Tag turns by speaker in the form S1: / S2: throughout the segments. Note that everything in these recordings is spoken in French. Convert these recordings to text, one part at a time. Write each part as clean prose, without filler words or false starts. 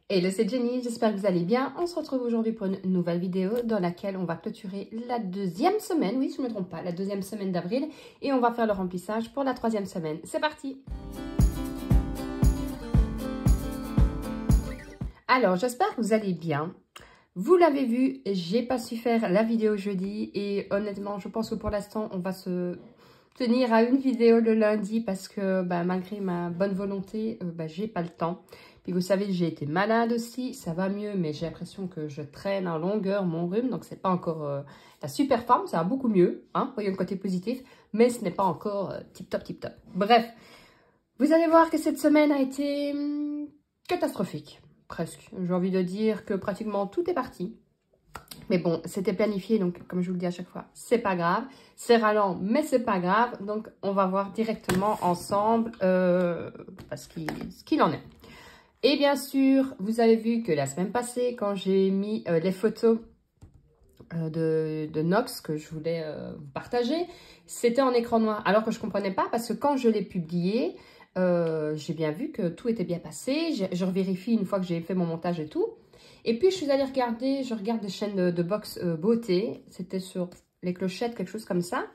S1: Hello, c'est Jenny, j'espère que vous allez bien. On se retrouve aujourd'hui pour une nouvelle vidéo dans laquelle on va clôturer la deuxième semaine, oui, je ne me trompe pas, la deuxième semaine d'avril. Et on va faire le remplissage pour la troisième semaine. C'est parti! Alors, j'espère que vous allez bien. Vous l'avez vu, j'ai pas su faire la vidéo jeudi et honnêtement, je pense que pour l'instant, on va se tenir à une vidéo le lundi parce que malgré ma bonne volonté, j'ai pas le temps. Puis vous savez, j'ai été malade aussi, ça va mieux, mais j'ai l'impression que je traîne en longueur mon rhume, donc c'est pas encore la super forme, ça va beaucoup mieux, hein, voyons le côté positif, mais ce n'est pas encore tip top, tip top. Bref, vous allez voir que cette semaine a été catastrophique, presque. J'ai envie de dire que pratiquement tout est parti. Mais bon, c'était planifié, donc comme je vous le dis à chaque fois, c'est pas grave. C'est ralent, mais c'est pas grave. Donc, on va voir directement ensemble ce qu'il en est. Et bien sûr, vous avez vu que la semaine passée, quand j'ai mis les photos de Nox que je voulais vous partager, c'était en écran noir. Alors que je ne comprenais pas, parce que quand je l'ai publié, j'ai bien vu que tout était bien passé. Je revérifie une fois que j'ai fait mon montage et tout. Et puis, je suis allée regarder, je regarde des chaînes de box beauté. C'était sur les clochettes, quelque chose comme ça.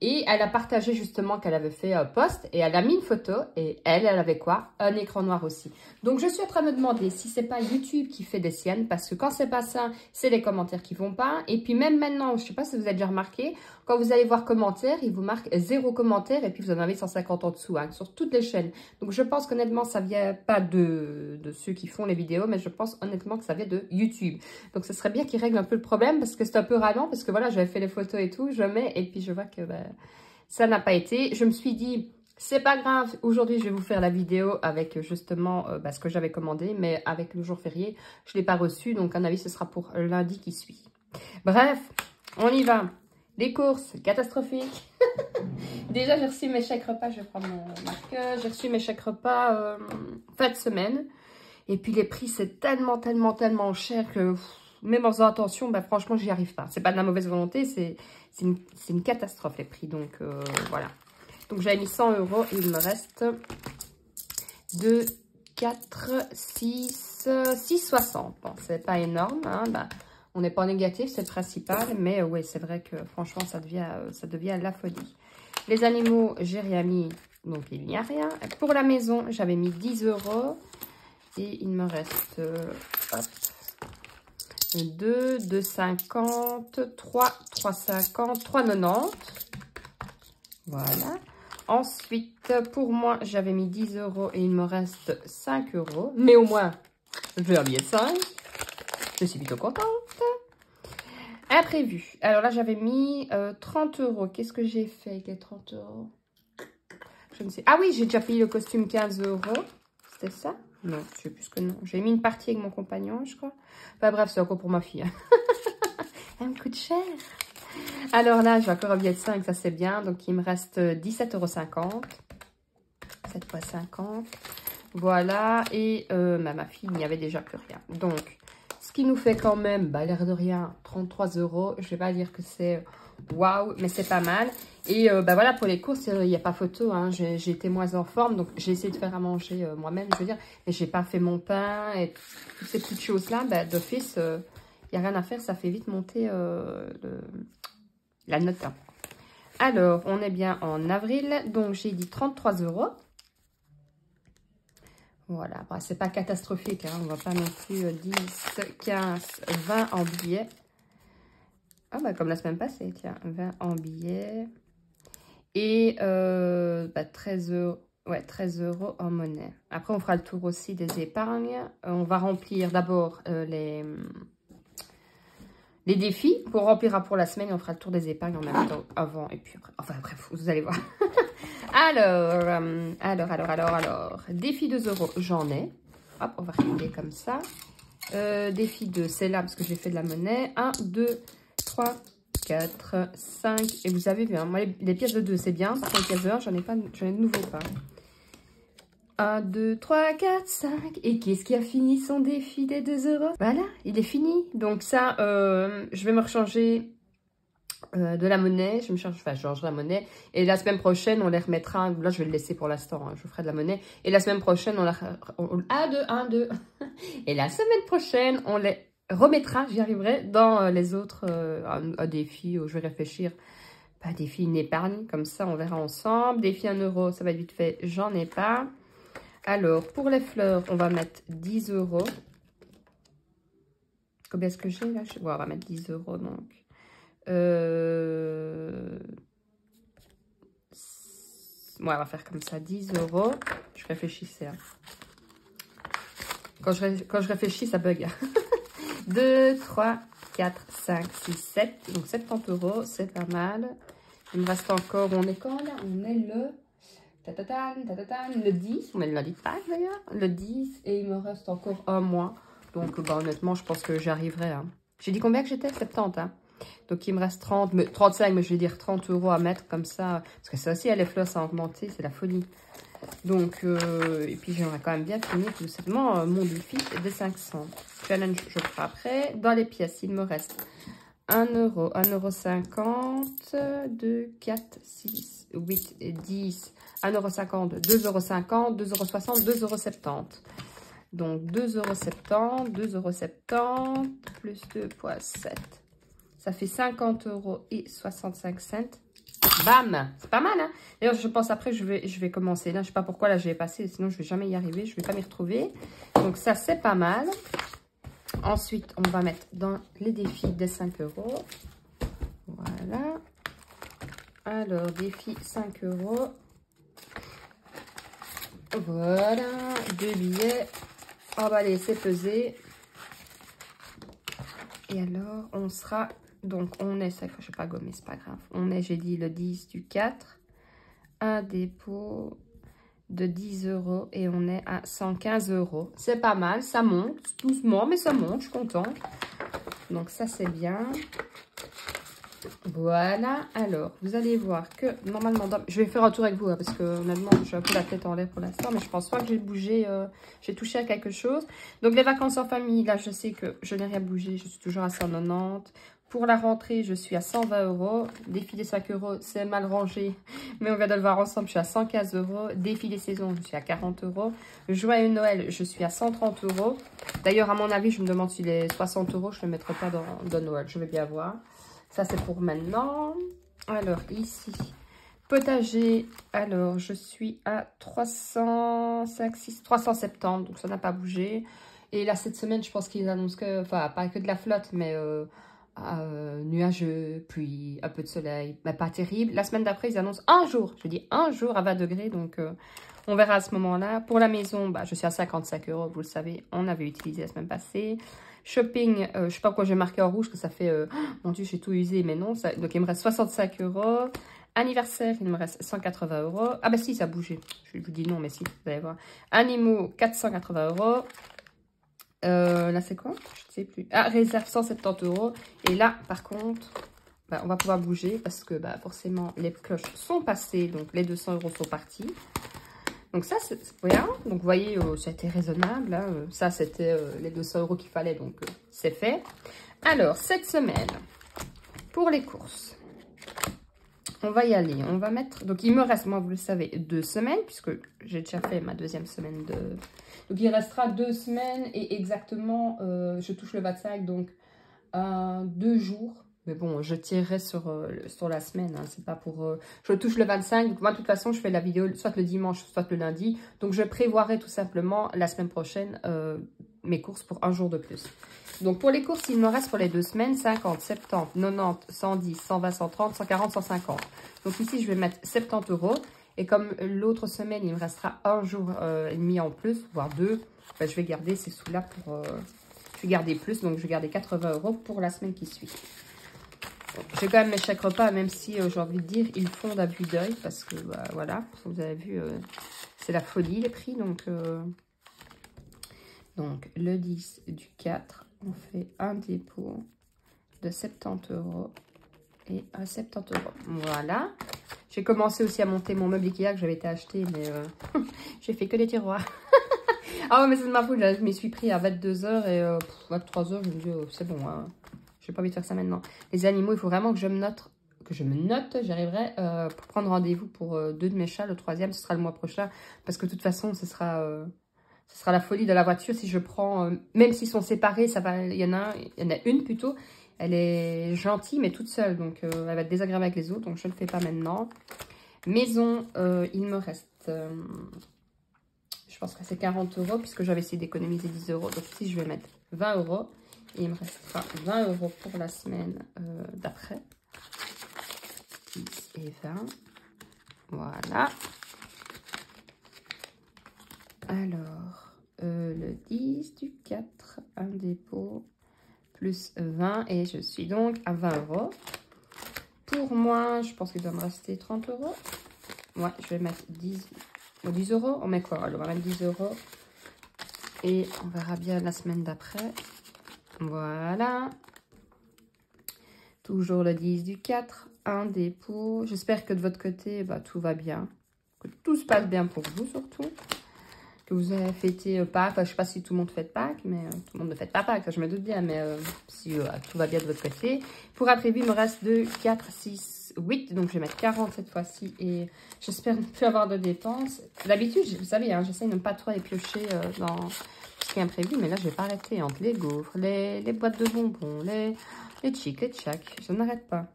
S1: Et elle a partagé justement qu'elle avait fait un post et elle a mis une photo et elle avait quoi? Un écran noir aussi. Donc, je suis en train de me demander si c'est pas YouTube qui fait des siennes parce que quand c'est pas ça, c'est les commentaires qui vont pas. Et puis, même maintenant, je sais pas si vous avez déjà remarqué, quand vous allez voir commentaires, il vous marque 0 commentaire et puis vous en avez 150 en dessous hein, sur toutes les chaînes. Donc, je pense qu'honnêtement, ça vient pas de ceux qui font les vidéos, mais je pense honnêtement que ça vient de YouTube. Donc, ce serait bien qu'ils règlent un peu le problème parce que c'est un peu ralent parce que voilà, j'avais fait les photos et tout, je mets et puis je vois que ça n'a pas été. Je me suis dit, c'est pas grave, aujourd'hui je vais vous faire la vidéo avec justement ce que j'avais commandé, mais avec le jour férié, je ne l'ai pas reçu, donc à mon avis ce sera pour lundi qui suit. Bref, on y va. Les courses, catastrophiques. Déjà j'ai reçu mes chèques repas, je vais prendre mon marqueur, j'ai reçu mes chèques repas fin de semaine. Et puis les prix c'est tellement cher que... même en faisant attention, franchement, j'y arrive pas. C'est pas de la mauvaise volonté, c'est une catastrophe les prix. Donc, voilà. Donc, j'avais mis 100 €. Il me reste 2, 4, 6, 6,60. Bon, c'est pas énorme. Hein, on n'est pas en négatif, c'est le principal. Mais oui, c'est vrai que franchement, ça devient la folie. Les animaux, j'ai rien mis. Donc, il n'y a rien. Pour la maison, j'avais mis 10 €. Et il me reste... hop, 2, 2,50, 3, 3,50, 3,90. Voilà. Ensuite, pour moi, j'avais mis 10 € et il me reste 5 €. Mais au moins, j'ai un billet de 5. Je suis plutôt contente. Imprévu. Alors là, j'avais mis 30 €. Qu'est-ce que j'ai fait avec les 30 €? Je ne sais. Ah oui, j'ai déjà payé le costume 15 €. C'était ça? Non, je sais plus que non. J'ai mis une partie avec mon compagnon, je crois. Enfin bref, c'est encore pour ma fille. Elle me coûte cher. Alors là, j'ai encore un billet de 5, ça c'est bien. Donc il me reste 17,50 €. 7 fois 50. Voilà. Et ma fille, il n'y avait déjà plus rien. Donc, ce qui nous fait quand même, l'air de rien, 33 €. Je ne vais pas dire que c'est... waouh, mais c'est pas mal. Et voilà, pour les courses, il n'y a pas photo. Hein. J'ai été moins en forme, donc j'ai essayé de faire à manger moi-même, je veux dire. Mais j'ai pas fait mon pain et toutes ces petites choses-là. D'office, il n'y a rien à faire, ça fait vite monter la note. Hein. Alors, on est bien en avril, donc j'ai dit 33 €. Voilà, c'est pas catastrophique. Hein. On va pas non plus 10, 15, 20 en billets. Ah comme la semaine passée, tiens, 20 en billets. Et 13 €, ouais, 13 € en monnaie. Après, on fera le tour aussi des épargnes. On va remplir d'abord les défis. On remplira pour la semaine et on fera le tour des épargnes en même temps avant et puis après. Enfin, bref, vous allez voir. Alors. Défi 2 €, j'en ai. Hop, on va regarder comme ça. Défi 2, c'est là parce que j'ai fait de la monnaie. 1, 2, 3, 4, 5. Et vous avez vu, hein, moi, les pièces de 2, c'est bien. Par contre, les pièces de 1, j'en ai de nouveau pas. 1, 2, 3, 4, 5. Et qu'est-ce qui a fini son défi des 2 €? Voilà, il est fini. Donc ça, je vais me rechanger de la monnaie. Je me charge, enfin, je change la monnaie. Et la semaine prochaine, on les remettra. Là, je vais le laisser pour l'instant. Hein, je ferai de la monnaie. Et la semaine prochaine, on la... 1, 2. Et la semaine prochaine, on les remettra, j'y arriverai, dans les autres un défi où je vais réfléchir. Pas défi, une épargne. Comme ça, on verra ensemble. Défi 1 euro, ça va être vite fait. J'en ai pas. Alors, pour les fleurs, on va mettre 10 euros. Combien est-ce que j'ai là? Ouais, on va mettre 10 euros donc. Ouais, on va faire comme ça, 10 euros. Je réfléchissais. Hein. Quand je réfléchis, ça bug. 2, 3, 4, 5, 6, 7. Donc 70 euros, c'est pas mal. Il me reste encore, on est quand là? On est le... le 10. On est le lundi de Pâques d'ailleurs. Le 10. Et il me reste encore un mois. Donc bah, honnêtement, je pense que j'y arriverai. Hein. J'ai dit combien que j'étais? 70. Hein. Donc, il me reste 35, mais je vais dire 30 euros à mettre comme ça. Parce que ça aussi, les fleurs, ça a augmenté. C'est la folie. Donc, et puis, j'aimerais quand même bien finir tout simplement mon défi des 500. Challenge, je le ferai après. Dans les pièces, il me reste 1 euro, 1,50 €, 2, 4, 6, 8 et 10. 1,50 €, 2,50 €, 2,60 €, 2,70 €. Donc, 2,70 €, 2,70 € plus 2 fois 7. Ça fait 50,65 €. Bam! C'est pas mal, hein? D'ailleurs, je pense après, je vais commencer. Là, je sais pas pourquoi, là, je vais passer. Sinon, je vais jamais y arriver. Je vais pas m'y retrouver. Donc, ça, c'est pas mal. Ensuite, on va mettre dans les défis des 5 euros. Voilà. Alors, défi 5 euros. Voilà. 2 billets. Emballé, c'est pesé. Et alors, on sera... Donc, on est... Ça, je ne vais pas gommer, c'est pas grave. On est, j'ai dit, le 10 du 4. Un dépôt de 10 euros. Et on est à 115 euros. C'est pas mal, ça monte. Doucement, mais ça monte, je suis contente. Donc, ça, c'est bien. Voilà. Alors, vous allez voir que, normalement... Je vais faire un tour avec vous, hein, parce que, honnêtement, j'ai un peu la tête en l'air pour l'instant. Mais je pense pas que j'ai bougé... j'ai touché à quelque chose. Donc, les vacances en famille, là, je sais que je n'ai rien bougé. Je suis toujours à 190. Pour la rentrée, je suis à 120 euros. Défi des 5 euros, c'est mal rangé. Mais on vient de le voir ensemble, je suis à 115 euros. Défi des saisons, je suis à 40 euros. Joyeux Noël, je suis à 130 euros. D'ailleurs, à mon avis, je me demande si les 60 euros, je ne les mettrai pas dans Noël. Je vais bien voir. Ça, c'est pour maintenant. Alors, ici, potager. Alors, je suis à 370. Donc, ça n'a pas bougé. Et là, cette semaine, je pense qu'ils annoncent que... Enfin, pas que de la flotte, mais... nuageux, pluie, un peu de soleil, mais pas terrible. La semaine d'après, ils annoncent un jour, je dis un jour à 20 degrés, donc on verra à ce moment-là. Pour la maison, bah, je suis à 55 euros, vous le savez, on avait utilisé la semaine passée. Shopping, je sais pas pourquoi j'ai marqué en rouge, que ça fait, mon Dieu, j'ai tout usé, mais non, ça, donc il me reste 65 euros. Anniversaire, il me reste 180 euros. Ah bah si, ça a bougé, je vous dis non, mais si, vous allez voir. Animaux, 480 euros. Là, c'est quoi? Je ne sais plus. Ah, réserve 170 euros. Et là, par contre, bah, on va pouvoir bouger parce que bah, forcément, les cloches sont passées. Donc, les 200 euros sont partis. Donc, ça, c'est bien. Donc, vous voyez, c'était raisonnable. Hein. Ça, c'était les 200 euros qu'il fallait. Donc, c'est fait. Alors, cette semaine, pour les courses, on va y aller. On va mettre... Donc, il me reste, moi, vous le savez, 2 semaines puisque j'ai déjà fait ma 2e semaine de... Donc, il restera 2 semaines et exactement, je touche le 25, donc 2 jours. Mais bon, je tirerai sur la semaine, hein, c'est pas pour... je touche le 25, donc moi, de toute façon, je fais la vidéo soit le dimanche, soit le lundi. Donc, je prévoirai tout simplement la semaine prochaine mes courses pour un jour de plus. Donc, pour les courses, il me reste pour les 2 semaines 50, 70, 90, 110, 120, 130, 140, 150. Donc, ici, je vais mettre 70 euros. Et comme l'autre semaine, il me restera un jour et demi en plus, voire 2, ben, je vais garder ces sous-là pour... je vais garder plus, donc je vais garder 80 euros pour la semaine qui suit. J'ai quand même mes chèques repas, même si j'ai envie de dire, ils font d'abus d'œil, parce que bah, voilà, vous avez vu, c'est la folie les prix. Donc, le 10 du 4, on fait un dépôt de 70 euros et 70 euros. Voilà. J'ai commencé aussi à monter mon meuble Ikea que j'avais été acheté, mais j'ai fait que les tiroirs. Ah ouais, mais c'est de ma faute, je m'y suis pris à 22 h et 23 h, je me dis, c'est bon, hein. Je n'ai pas envie de faire ça maintenant. Les animaux, il faut vraiment que je me note que je me note, j'arriverai pour prendre rendez-vous pour 2 de mes chats. Le 3e, ce sera le mois prochain. Parce que de toute façon, ce sera la folie de la voiture. Si je prends, même s'ils sont séparés, ça va, il y en a une plutôt. Elle est gentille, mais toute seule. Donc, elle va être désagréable avec les autres. Donc, je ne le fais pas maintenant. Maison, il me reste... je pense que c'est 40 € puisque j'avais essayé d'économiser 10 €. Donc, ici, je vais mettre 20 €. Et il me restera 20 € pour la semaine d'après. 10 et 20. Voilà. Alors, le 10 du 4, un dépôt, plus 20. Et je suis donc à 20 €. Pour moi, je pense qu'il doit me rester 30 €. Ouais, je vais mettre 10 €. On met quoi? Alors, on va mettre 10 €. Et on verra bien la semaine d'après. Voilà. Toujours le 10 du 4, un dépôt. J'espère que de votre côté, bah, tout va bien. Que tout se passe bien pour vous surtout. Que vous avez fêté Pâques. Enfin, je ne sais pas si tout le monde fête Pâques, mais tout le monde ne fête pas Pâques, ça je me doute bien. Mais si tout va bien de votre côté. Pour imprévu, il me reste 2, 4, 6, 8. Donc je vais mettre 40 cette fois-ci. Et j'espère ne plus avoir de dépenses. D'habitude, vous savez, hein, j'essaie de ne pas trop aller piocher dans ce qui est imprévu. Mais là, je ne vais pas arrêter entre les gaufres, les boîtes de bonbons, les chics, les tchacs. Je n'arrête pas.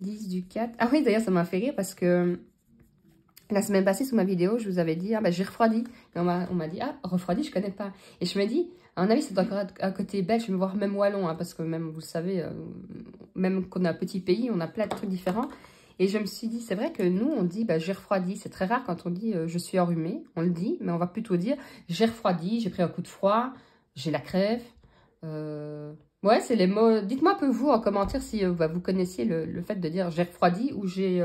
S1: 10 du 4. Ah oui, d'ailleurs, ça m'a fait rire parce que la semaine passée, sous ma vidéo, je vous avais dit, ah bah j'ai refroidi. Et on m'a dit, ah, refroidi, je connais pas. Et je me dis, à mon avis, c'est encore à côté belge, voire même wallon, hein, parce que même, vous savez, même qu'on a un petit pays, on a plein de trucs différents. Et je me suis dit, c'est vrai que nous, on dit, bah j'ai refroidi. C'est très rare quand on dit, je suis enrhumée, on le dit, mais on va plutôt dire, j'ai refroidi, j'ai pris un coup de froid, j'ai la crève. Ouais, c'est les mots. Dites-moi un peu vous en commentaire si vous connaissiez le fait de dire j'ai refroidi ou j'ai...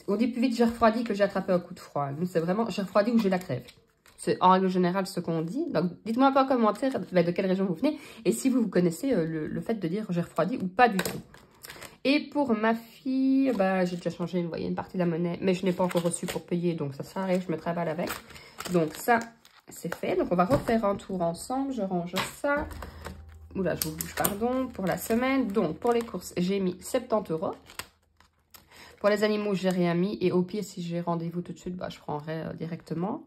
S1: on dit plus vite j'ai refroidi que j'ai attrapé un coup de froid. Nous, c'est vraiment j'ai refroidi ou j'ai la crève. C'est en règle générale ce qu'on dit. Donc, dites-moi un peu en commentaire de quelle région vous venez et si vous connaissez le fait de dire j'ai refroidi ou pas du tout. Et pour ma fille, bah, j'ai déjà changé une partie de la monnaie, mais je n'ai pas encore reçu pour payer, donc ça sert à rien, je me travaille avec. Donc ça, c'est fait. Donc on va refaire un tour ensemble. Je range ça. Oula, je vous bouge, pardon, pour la semaine. Donc, pour les courses, j'ai mis 70 €. Pour les animaux, j'ai rien mis. Et au pire, si j'ai rendez-vous tout de suite, bah, je prendrai directement.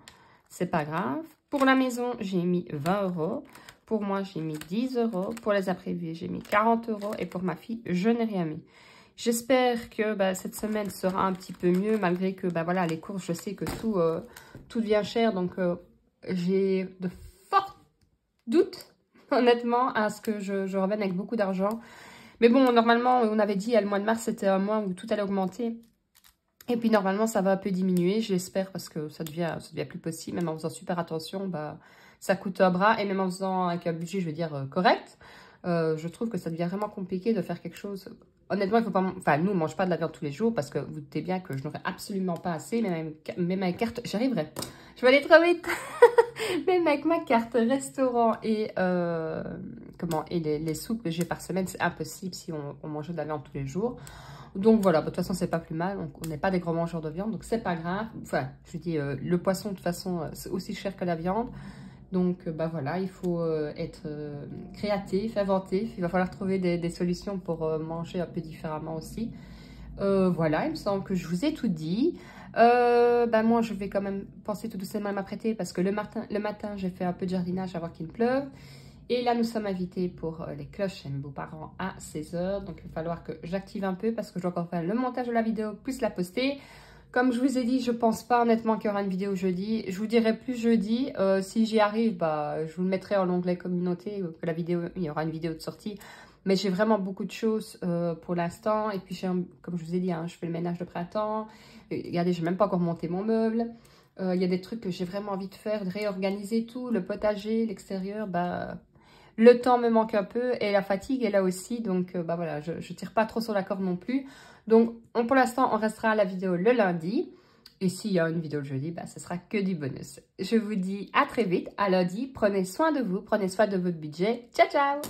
S1: C'est pas grave. Pour la maison, j'ai mis 20 €. Pour moi, j'ai mis 10 €. Pour les imprévus, j'ai mis 40 €. Et pour ma fille, je n'ai rien mis. J'espère que bah, cette semaine sera un petit peu mieux, malgré que bah, voilà, les courses, je sais que tout devient cher. Donc, j'ai de forts doutes, honnêtement, à ce que je revienne avec beaucoup d'argent. Mais bon, normalement, on avait dit, le mois de mars, c'était un mois où tout allait augmenter. Et puis, normalement, ça va un peu diminuer, j'espère, parce que ça devient plus possible. Même en faisant super attention, bah, ça coûte un bras. Et même en faisant avec un budget, je veux dire, correct, je trouve que ça devient vraiment compliqué de faire quelque chose. Honnêtement, il faut pas... Enfin, nous, on ne mange pas de la viande tous les jours, parce que vous doutez bien que je n'aurais absolument pas assez. Même avec carte, j'arriverai. Je vais aller trop vite. Même avec ma carte restaurant et, les soupes que j'ai par semaine, c'est impossible si on mangeait de la viande tous les jours. Donc voilà, de toute façon, c'est pas plus mal. Donc, on n'est pas des grands mangeurs de viande, donc c'est pas grave. Enfin, je dis, le poisson, de toute façon, c'est aussi cher que la viande. Donc, bah voilà, il faut être créatif, inventif. Il va falloir trouver des solutions pour manger un peu différemment aussi. Voilà, il me semble que je vous ai tout dit. Bah moi, je vais quand même penser tout doucement à m'apprêter parce que le matin, j'ai fait un peu de jardinage avant qu'il pleuve. Et là, nous sommes invités pour les cloches chez mes beaux-parents à 16 h. Donc, il va falloir que j'active un peu parce que je dois encore faire le montage de la vidéo plus la poster. Comme je vous ai dit, je pense pas honnêtement qu'il y aura une vidéo jeudi. Je vous dirai plus jeudi. Si j'y arrive, bah, je vous le mettrai en onglet communauté. Que la vidéo, il y aura une vidéo de sortie. Mais j'ai vraiment beaucoup de choses pour l'instant. Et puis, comme je vous ai dit, hein, je fais le ménage de printemps. Regardez, je n'ai même pas encore monté mon meuble. Il y a des trucs que j'ai vraiment envie de faire, de réorganiser tout. Le potager, l'extérieur, bah, le temps me manque un peu. Et la fatigue est là aussi. Donc, bah voilà, je ne tire pas trop sur la corde non plus. Donc, pour l'instant, on restera à la vidéo le lundi. Et s'il y a une vidéo le jeudi, bah, ce sera que du bonus. Je vous dis à très vite, à lundi. Prenez soin de vous, prenez soin de votre budget. Ciao, ciao!